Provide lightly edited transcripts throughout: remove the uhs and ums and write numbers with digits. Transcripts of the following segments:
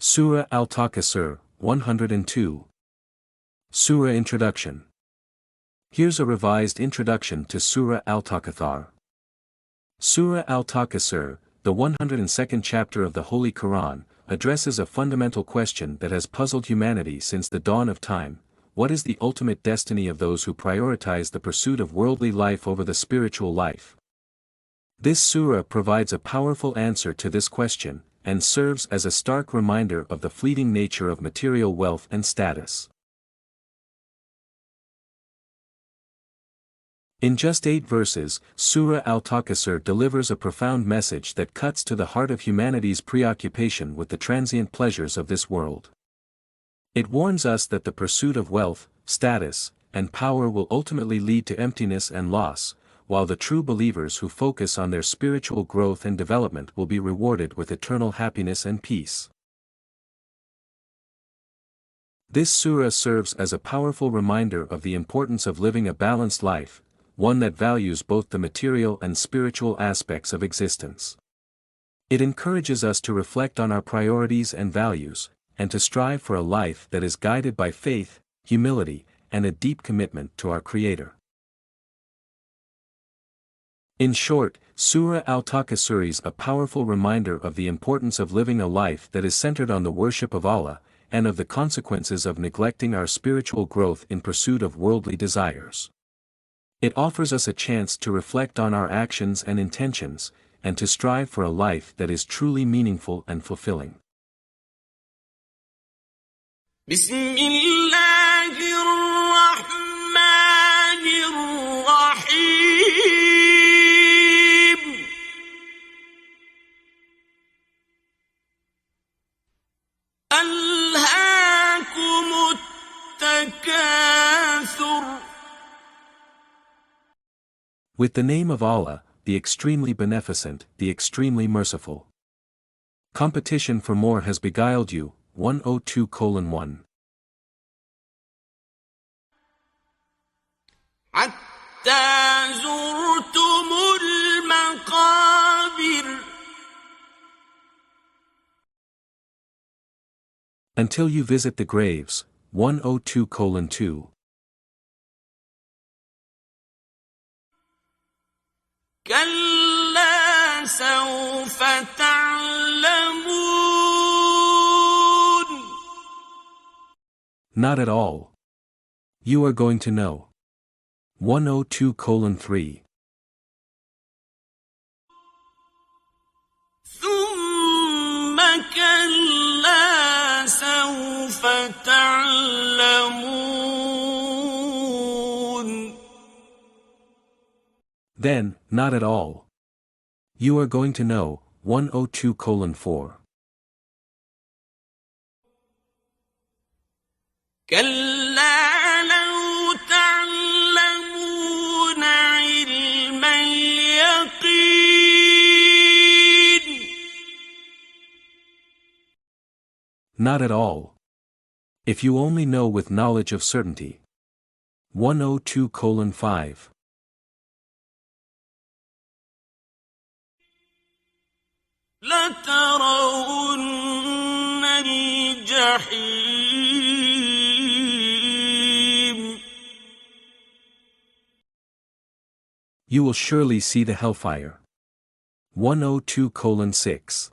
Surah Al-Takasur, 102. Surah Introduction. Here's a revised introduction to Surah Al-Takasur. Surah Al-Takasur, the 102nd chapter of the Holy Quran, addresses a fundamental question that has puzzled humanity since the dawn of time: what is the ultimate destiny of those who prioritize the pursuit of worldly life over the spiritual life? This surah provides a powerful answer to this question, and serves as a stark reminder of the fleeting nature of material wealth and status. In just 8 verses, Surah Al-Takasur delivers a profound message that cuts to the heart of humanity's preoccupation with the transient pleasures of this world. It warns us that the pursuit of wealth, status, and power will ultimately lead to emptiness and loss, while the true believers who focus on their spiritual growth and development will be rewarded with eternal happiness and peace. This surah serves as a powerful reminder of the importance of living a balanced life, one that values both the material and spiritual aspects of existence. It encourages us to reflect on our priorities and values, and to strive for a life that is guided by faith, humility, and a deep commitment to our Creator. In short, Surah Al-Takasur is a powerful reminder of the importance of living a life that is centered on the worship of Allah, and of the consequences of neglecting our spiritual growth in pursuit of worldly desires. It offers us a chance to reflect on our actions and intentions, and to strive for a life that is truly meaningful and fulfilling. With the name of Allah, the extremely beneficent, the extremely merciful. Competition for more has beguiled you. 102:1. Until you visit the graves. 102:2. Not at all. You are going to know. 102:3. Then, not at all. You are going to know. 102:4. Not at all. If you only know with knowledge of certainty. 102:5. You will surely see the hellfire. 102:6.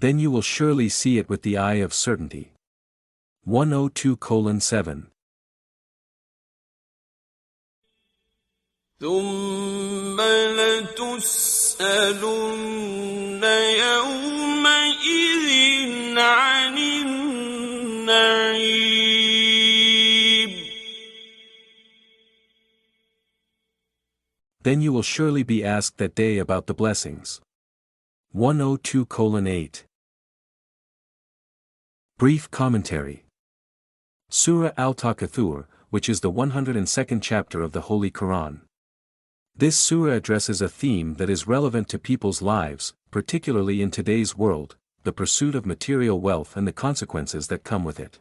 Then you will surely see it with the eye of certainty. 102:7. Then you will surely be asked that day about the blessings. 102:8. Brief commentary. Surah Al-Takasur, which is the 102nd chapter of the Holy Quran. This surah addresses a theme that is relevant to people's lives, particularly in today's world: the pursuit of material wealth and the consequences that come with it.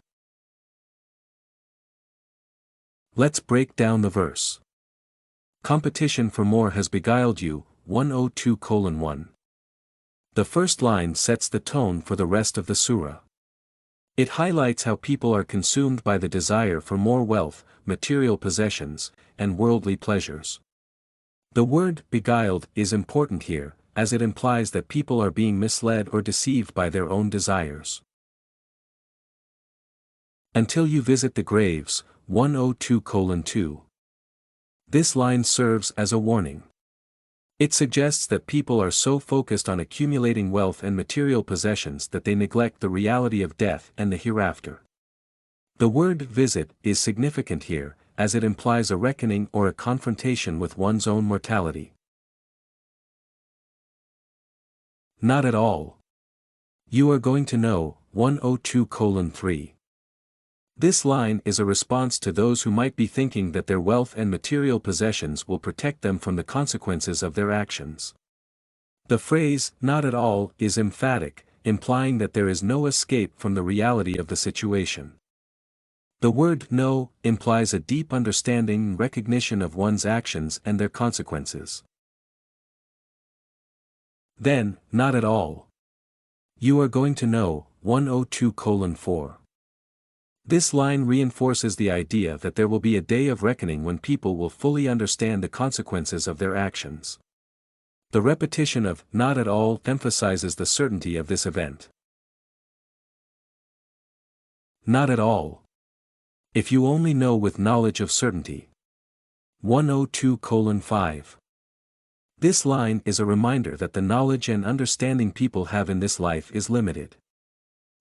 Let's break down the verse. Competition for more has beguiled you, 102:1. The first line sets the tone for the rest of the surah. It highlights how people are consumed by the desire for more wealth, material possessions, and worldly pleasures. The word beguiled is important here, as it implies that people are being misled or deceived by their own desires. Until you visit the graves, 102:2. This line serves as a warning. It suggests that people are so focused on accumulating wealth and material possessions that they neglect the reality of death and the hereafter. The word visit is significant here, as it implies a reckoning or a confrontation with one's own mortality. Not at all. You are going to know, 102:3. This line is a response to those who might be thinking that their wealth and material possessions will protect them from the consequences of their actions. The phrase, not at all, is emphatic, implying that there is no escape from the reality of the situation. The word no implies a deep understanding and recognition of one's actions and their consequences. Then, not at all. You are going to know, 102:4. This line reinforces the idea that there will be a day of reckoning when people will fully understand the consequences of their actions. The repetition of not at all emphasizes the certainty of this event. Not at all. If you only know with knowledge of certainty. 102:5. This line is a reminder that the knowledge and understanding people have in this life is limited.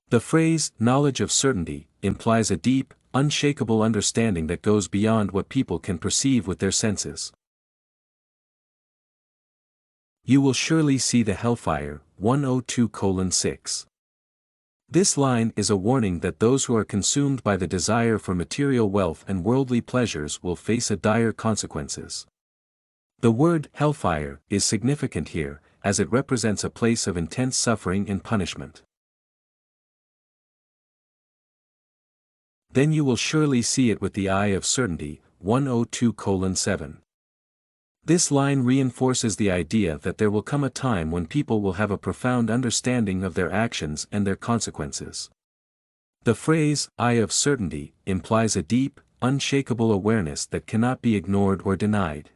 The phrase, knowledge of certainty, implies a deep, unshakable understanding that goes beyond what people can perceive with their senses. You will surely see the hellfire, 102:6. This line is a warning that those who are consumed by the desire for material wealth and worldly pleasures will face a dire consequences. The word hellfire is significant here, as it represents a place of intense suffering and punishment. Then you will surely see it with the eye of certainty, 102:7. This line reinforces the idea that there will come a time when people will have a profound understanding of their actions and their consequences. The phrase, eye of certainty, implies a deep, unshakable awareness that cannot be ignored or denied.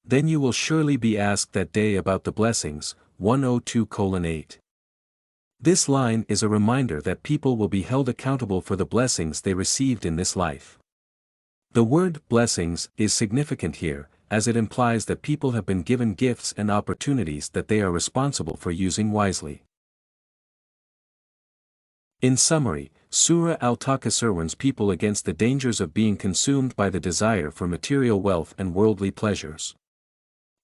Then you will surely be asked that day about the blessings, 102:8. This line is a reminder that people will be held accountable for the blessings they received in this life. The word blessings is significant here, as it implies that people have been given gifts and opportunities that they are responsible for using wisely. In summary, Surah Al-Takasur warns people against the dangers of being consumed by the desire for material wealth and worldly pleasures.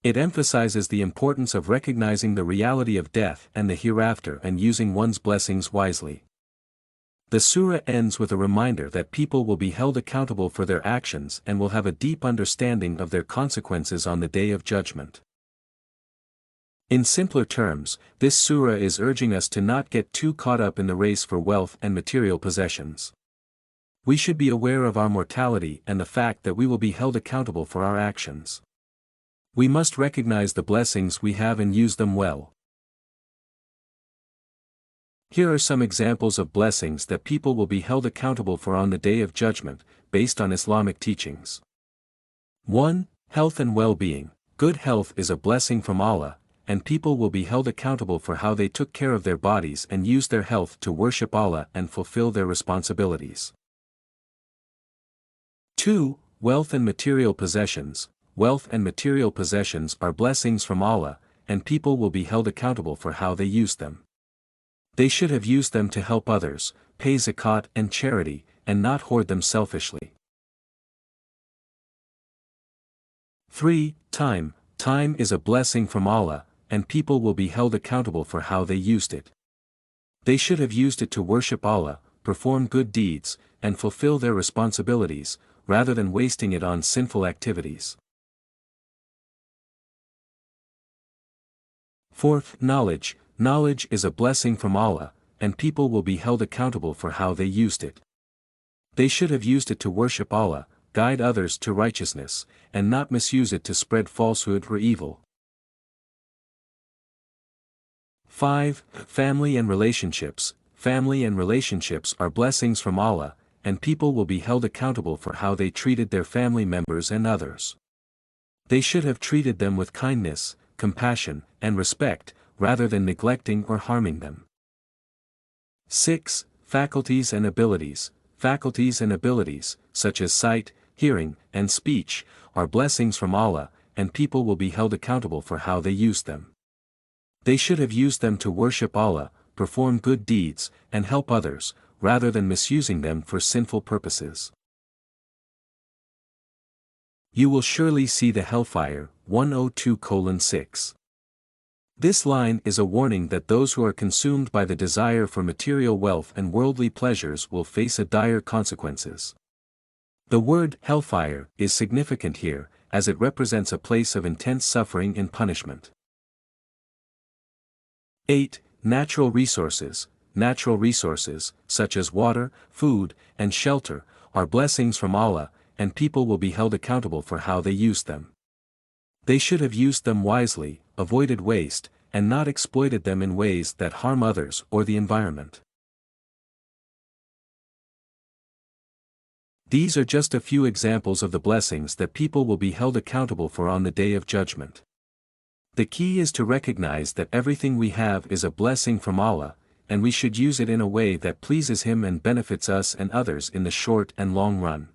It emphasizes the importance of recognizing the reality of death and the hereafter and using one's blessings wisely. The surah ends with a reminder that people will be held accountable for their actions and will have a deep understanding of their consequences on the Day of Judgment. In simpler terms, this surah is urging us to not get too caught up in the race for wealth and material possessions. We should be aware of our mortality and the fact that we will be held accountable for our actions. We must recognize the blessings we have and use them well. Here are some examples of blessings that people will be held accountable for on the Day of Judgment, based on Islamic teachings. 1. Health and well-being. Good health is a blessing from Allah, and people will be held accountable for how they took care of their bodies and used their health to worship Allah and fulfill their responsibilities. 2. Wealth and material possessions. Wealth and material possessions are blessings from Allah, and people will be held accountable for how they used them. They should have used them to help others, pay zakat and charity, and not hoard them selfishly. 3. Time. Time is a blessing from Allah, and people will be held accountable for how they used it. They should have used it to worship Allah, perform good deeds, and fulfill their responsibilities, rather than wasting it on sinful activities. 4. Knowledge. knowledge is a blessing from Allah, and people will be held accountable for how they used it. They should have used it to worship Allah, guide others to righteousness, and not misuse it to spread falsehood or evil. 5. Family and relationships. Family and relationships are blessings from Allah, and people will be held accountable for how they treated their family members and others. They should have treated them with kindness, compassion, and respect, rather than neglecting or harming them. 6. Faculties and abilities. Faculties and abilities, such as sight, hearing, and speech, are blessings from Allah, and people will be held accountable for how they used them. They should have used them to worship Allah, perform good deeds, and help others, rather than misusing them for sinful purposes. You will surely see the hellfire, 102:6. This line is a warning that those who are consumed by the desire for material wealth and worldly pleasures will face a dire consequences. The word hellfire is significant here, as it represents a place of intense suffering and punishment. 8. Natural resources. Natural resources, such as water, food, and shelter, are blessings from Allah, and people will be held accountable for how they used them. They should have used them wisely, avoided waste, and not exploited them in ways that harm others or the environment. These are just a few examples of the blessings that people will be held accountable for on the Day of Judgment. The key is to recognize that everything we have is a blessing from Allah, and we should use it in a way that pleases Him and benefits us and others in the short and long run.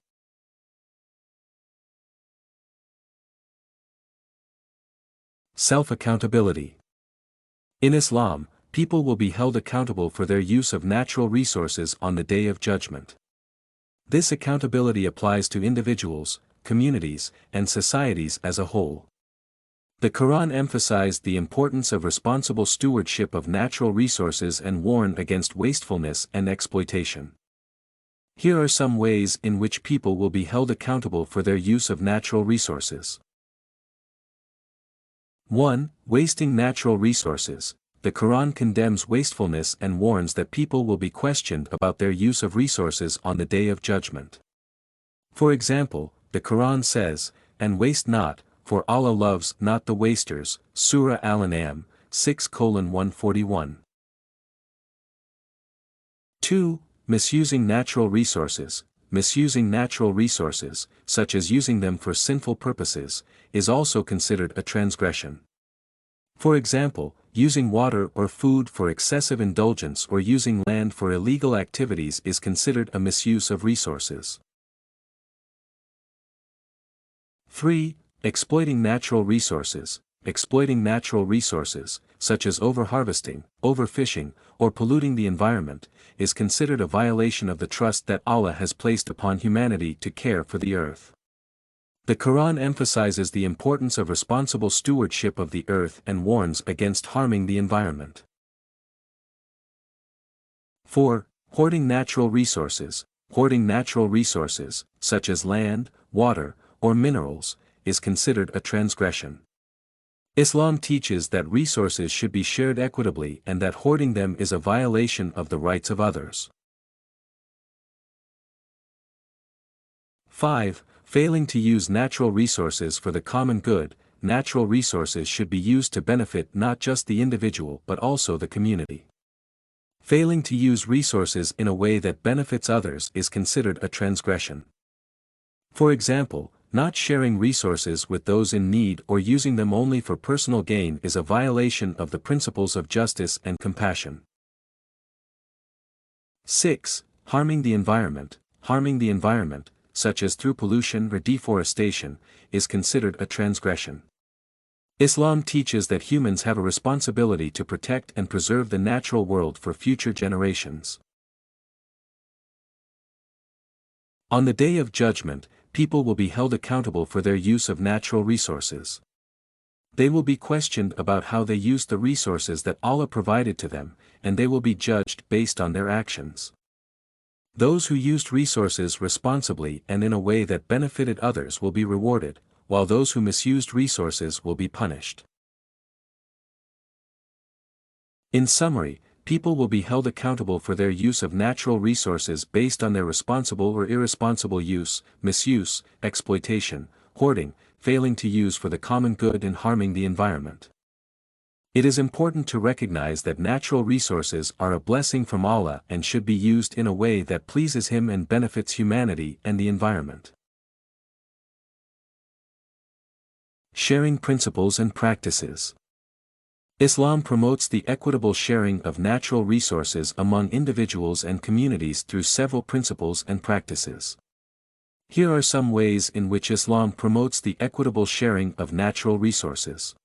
Self-accountability. In Islam, people will be held accountable for their use of natural resources on the Day of Judgment. This accountability applies to individuals, communities, and societies as a whole. The Quran emphasized the importance of responsible stewardship of natural resources and warned against wastefulness and exploitation. Here are some ways in which people will be held accountable for their use of natural resources. 1. Wasting natural resources. The Quran condemns wastefulness and warns that people will be questioned about their use of resources on the Day of Judgment. For example, the Quran says, "And waste not, for Allah loves not the wasters." Surah Al-Naas, 6:141. 2. Misusing natural resources. Misusing natural resources, such as using them for sinful purposes, is also considered a transgression. For example, using water or food for excessive indulgence or using land for illegal activities is considered a misuse of resources. 3. Exploiting natural resources. Exploiting natural resources, such as overharvesting, overfishing, or polluting the environment, is considered a violation of the trust that Allah has placed upon humanity to care for the earth. The Quran emphasizes the importance of responsible stewardship of the earth and warns against harming the environment. 4. Hoarding natural resources. Hoarding natural resources, such as land, water, or minerals, is considered a transgression. Islam teaches that resources should be shared equitably and that hoarding them is a violation of the rights of others. 5. Failing to use natural resources for the common good. Natural resources should be used to benefit not just the individual but also the community. Failing to use resources in a way that benefits others is considered a transgression. For example, not sharing resources with those in need or using them only for personal gain is a violation of the principles of justice and compassion. 6. Harming the environment. Harming the environment, such as through pollution or deforestation, is considered a transgression. Islam teaches that humans have a responsibility to protect and preserve the natural world for future generations. On the Day of Judgment, people will be held accountable for their use of natural resources. They will be questioned about how they used the resources that Allah provided to them, and they will be judged based on their actions. Those who used resources responsibly and in a way that benefited others will be rewarded, while those who misused resources will be punished. In summary, people will be held accountable for their use of natural resources based on their responsible or irresponsible use, misuse, exploitation, hoarding, failing to use for the common good and harming the environment. It is important to recognize that natural resources are a blessing from Allah and should be used in a way that pleases Him and benefits humanity and the environment. Sharing principles and practices. Islam promotes the equitable sharing of natural resources among individuals and communities through several principles and practices. Here are some ways in which Islam promotes the equitable sharing of natural resources.